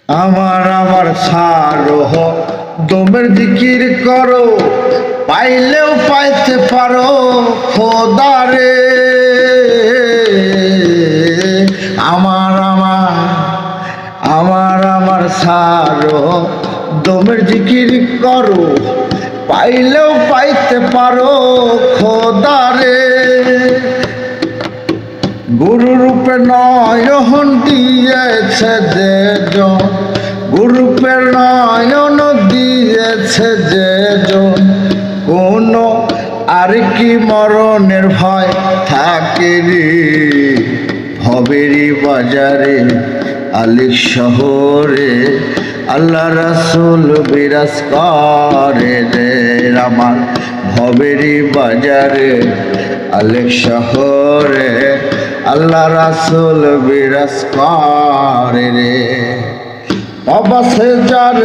আমার ছাড়ো দমের জিকির করো, পাইলেও পাইতে পারো খোদারে। আমার ছাড়ো দমের জিকির করো, পাইলেও পাইতে পারো খোদারে। গুরু রূপে নয়ন দিয়েছে যেজন, গুরু রূপে নয়ন দিয়েছে যেজন, কোন আর কি মরণের ভয় থাকে রে। ভবেরই বাজারে আলিক শহরে আল্লাহ রাসূল বিরাজ করে রে। আমার ভবেরই বাজারে আলিক শহরে আল্লাহ রাসূল বিরাজ করে রে। অবশ্যই যার